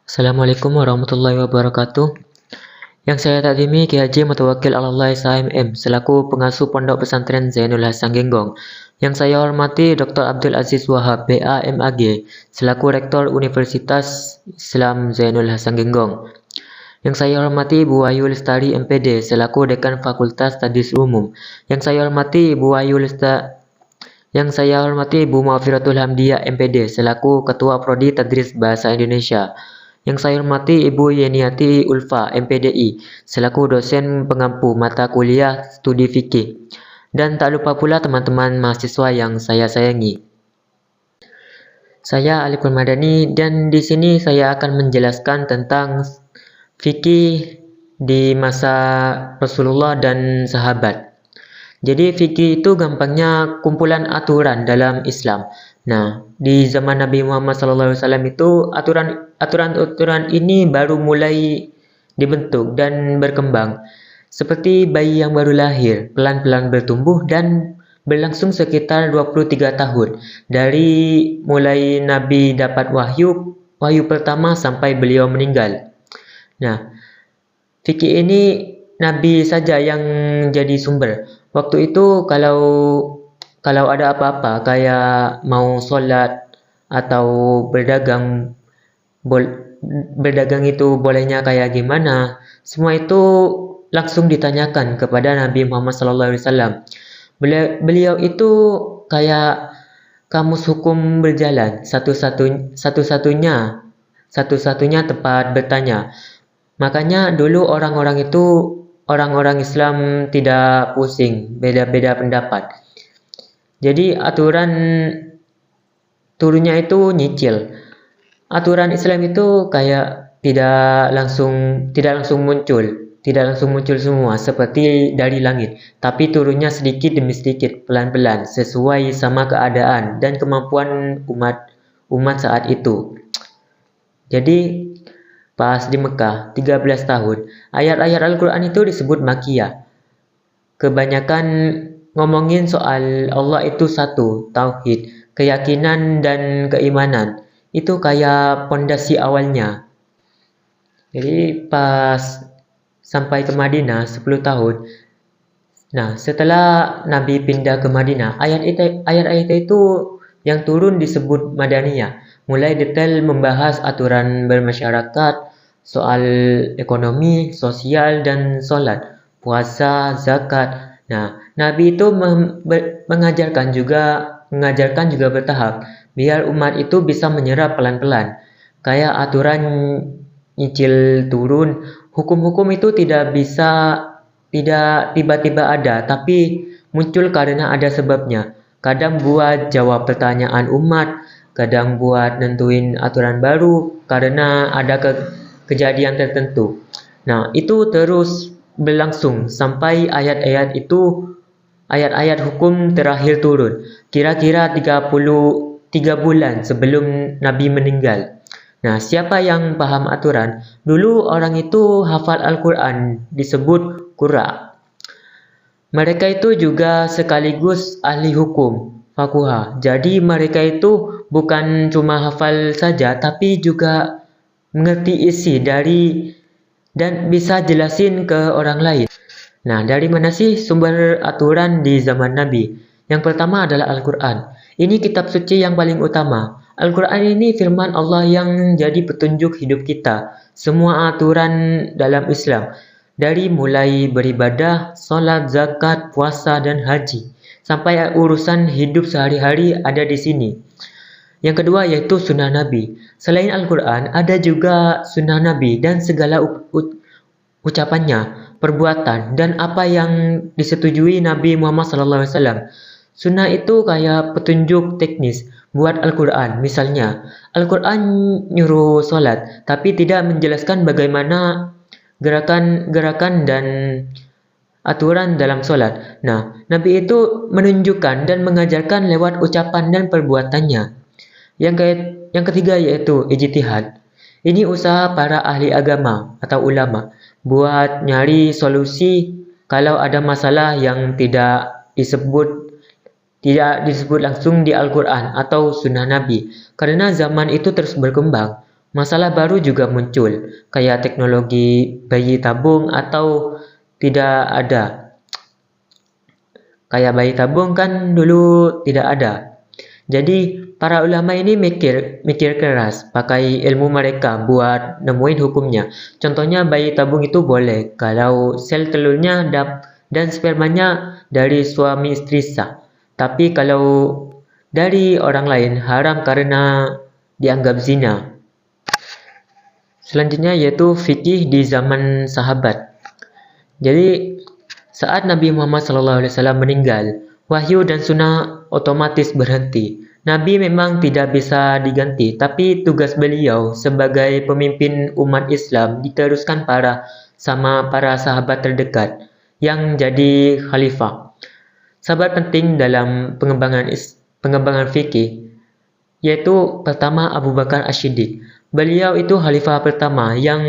Assalamualaikum warahmatullahi wabarakatuh. Yang saya takdimi Ki Haji Mutawakkil Allah SHMM selaku pengasuh Pondok Pesantren Zainul Hasan Genggong. Yang saya hormati Dr. Abdul Aziz Wahab BA MAG selaku Rektor Universitas Islam Zainul Hasan Genggong. Yang saya hormati Bu Ayu Lestari MPD selaku Dekan Fakultas Stadis Umum. Yang saya hormati Bu Muafiratul Hamdiyah MPD selaku Ketua Prodi Tadris Bahasa Indonesia. Yang saya hormati Ibu Yeniati Ulfa MPDI selaku dosen pengampu mata kuliah studi fikih. Dan tak lupa pula teman-teman mahasiswa yang saya sayangi. Saya Aliful Madani dan di sini saya akan menjelaskan tentang fikih di masa Rasulullah dan sahabat. Jadi fikih itu gampangnya kumpulan aturan dalam Islam. Nah, di zaman Nabi Muhammad SAW itu aturan-aturan ini baru mulai dibentuk dan berkembang. Seperti bayi yang baru lahir, pelan-pelan bertumbuh dan berlangsung sekitar 23 tahun. Dari mulai Nabi dapat wahyu pertama sampai beliau meninggal. Nah, fikih ini Nabi saja yang jadi sumber. Waktu itu kalau ada apa-apa kayak mau sholat atau berdagang itu bolehnya kayak gimana, semua itu langsung ditanyakan kepada Nabi Muhammad SAW. Beliau itu kayak kamus hukum berjalan, satu-satunya tempat bertanya. Makanya dulu orang-orang Islam tidak pusing beda-beda pendapat. Jadi aturan turunnya itu nyicil. Aturan Islam itu kayak tidak langsung muncul semua seperti dari langit, tapi turunnya sedikit demi sedikit, pelan-pelan, sesuai sama keadaan dan kemampuan umat saat itu. Jadi pas di Mekah 13 tahun, ayat-ayat Al-Quran itu disebut Makkiyah. Kebanyakan ngomongin soal Allah itu satu, tauhid, keyakinan dan keimanan. Itu kayak pondasi awalnya. Jadi pas sampai ke Madinah 10 tahun. Nah, setelah Nabi pindah ke Madinah, ayat-ayat itu yang turun disebut Madaniyah. Mulai detail membahas aturan bermasyarakat, soal ekonomi, sosial, dan sholat, puasa, zakat. Nah, Nabi itu mengajarkan juga bertahap, biar umat itu bisa menyerap pelan-pelan. Kayak aturan nyicil turun, hukum-hukum itu tidak tiba-tiba ada, tapi muncul karena ada sebabnya. Kadang buat jawab pertanyaan umat, kadang buat nentuin aturan baru karena ada kejadian tertentu. Nah, itu terus berlangsung sampai ayat-ayat hukum terakhir turun. Kira-kira 33 bulan sebelum Nabi meninggal. Nah, siapa yang paham aturan? Dulu orang itu hafal Al-Quran, disebut qurra. Mereka itu juga sekaligus ahli hukum, fakuhah. Jadi mereka itu bukan cuma hafal saja, tapi juga mengerti isi dari dan bisa jelasin ke orang lain. Nah, dari mana sih sumber aturan di zaman Nabi? Yang pertama adalah Al-Quran. Ini kitab suci yang paling utama. Al-Quran ini firman Allah yang jadi petunjuk hidup kita. Semua aturan dalam Islam, dari mulai beribadah, sholat, zakat, puasa, dan haji, sampai urusan hidup sehari-hari ada di sini. Yang kedua yaitu sunnah Nabi. Selain Al-Quran, ada juga sunnah Nabi dan segala ucapannya, perbuatan, dan apa yang disetujui Nabi Muhammad SAW. Sunnah itu kayak petunjuk teknis buat Al-Quran. Misalnya, Al-Quran nyuruh sholat, tapi tidak menjelaskan bagaimana gerakan dan aturan dalam sholat. Nah, Nabi itu menunjukkan dan mengajarkan lewat ucapan dan perbuatannya. Yang ketiga yaitu ijtihad. Ini usaha para ahli agama atau ulama buat nyari solusi kalau ada masalah yang tidak disebut langsung di Al-Quran atau sunnah Nabi. Karena zaman itu terus berkembang, masalah baru juga muncul, kayak teknologi bayi tabung atau tidak ada. Kayak bayi tabung kan dulu tidak ada. Jadi para ulama ini mikir keras, pakai ilmu mereka buat nemuin hukumnya. Contohnya bayi tabung itu boleh kalau sel telurnya dan spermanya dari suami istri sah. Tapi kalau dari orang lain haram karena dianggap zina. Selanjutnya yaitu fikih di zaman sahabat. Jadi saat Nabi Muhammad SAW meninggal, wahyu dan sunnah otomatis berhenti. Nabi memang tidak bisa diganti, tapi tugas beliau sebagai pemimpin umat Islam diteruskan sama para sahabat terdekat yang jadi khalifah. Sahabat penting dalam pengembangan fikih yaitu pertama Abu Bakar As-Siddiq. Beliau itu khalifah pertama yang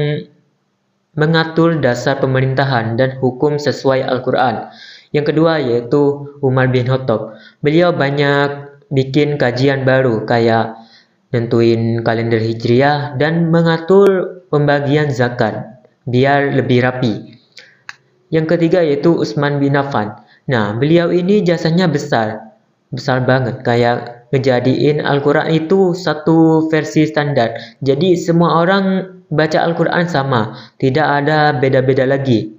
mengatur dasar pemerintahan dan hukum sesuai Al-Quran. Yang kedua yaitu Umar bin Khattab. Beliau banyak bikin kajian baru kayak nentuin kalender Hijriah dan mengatur pembagian zakat biar lebih rapi. Yang ketiga yaitu Utsman bin Affan. Nah, beliau ini jasanya besar banget, kayak ngejadiin Al-Quran itu satu versi standar. Jadi semua orang baca Al-Quran sama, tidak ada beda-beda lagi.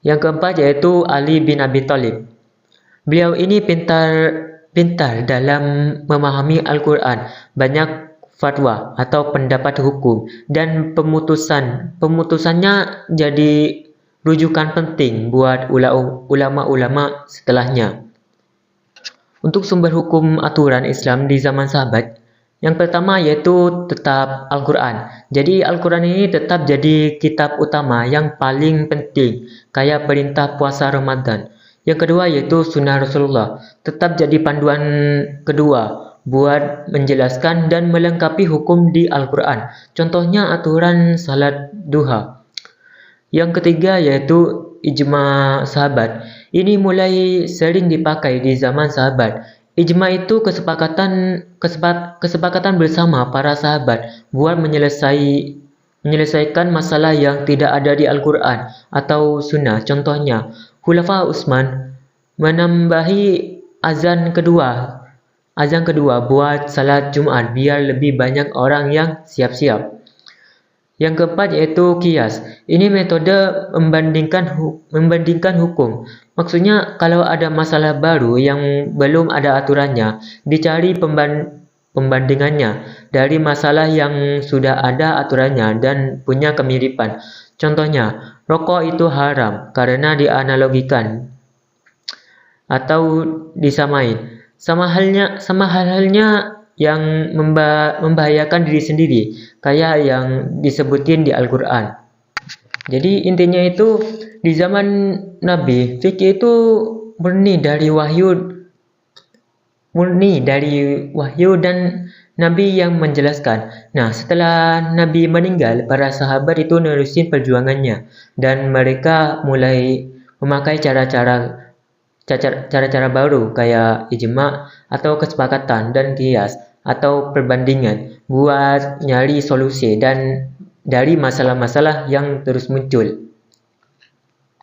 Yang keempat yaitu Ali bin Abi Thalib. Beliau ini pintar dalam memahami Al-Quran, banyak fatwa atau pendapat hukum, dan pemutusannya jadi rujukan penting buat ulama-ulama setelahnya. Untuk sumber hukum aturan Islam di zaman sahabat, yang pertama yaitu tetap Al-Quran. Jadi Al-Quran ini tetap jadi kitab utama yang paling penting, kayak perintah puasa Ramadan. Yang kedua yaitu sunnah Rasulullah, tetap jadi panduan kedua buat menjelaskan dan melengkapi hukum di Al-Quran. Contohnya aturan salat duha. Yang ketiga yaitu ijma sahabat. Ini mulai sering dipakai di zaman sahabat. Ijma itu kesepakatan bersama para sahabat buat menyelesaikan masalah yang tidak ada di Al-Quran atau sunnah. Contohnya, Khulafa Utsman menambahi azan kedua buat salat Jumat biar lebih banyak orang yang siap-siap. Yang keempat yaitu qiyas. Ini metode membandingkan hukum. Maksudnya kalau ada masalah baru yang belum ada aturannya, dicari pembandingannya dari masalah yang sudah ada aturannya dan punya kemiripan. Contohnya, rokok itu haram karena dianalogikan atau disamain. Sama halnya yang membahayakan diri sendiri, kayak yang disebutin di Al-Quran. Jadi intinya itu di zaman Nabi, fikih itu murni dari wahyu dan Nabi yang menjelaskan. Nah, setelah Nabi meninggal, para sahabat itu nerusin perjuangannya dan mereka mulai memakai cara-cara baru kayak ijma atau kesepakatan dan qiyas atau perbandingan buat nyari solusi dan dari masalah-masalah yang terus muncul.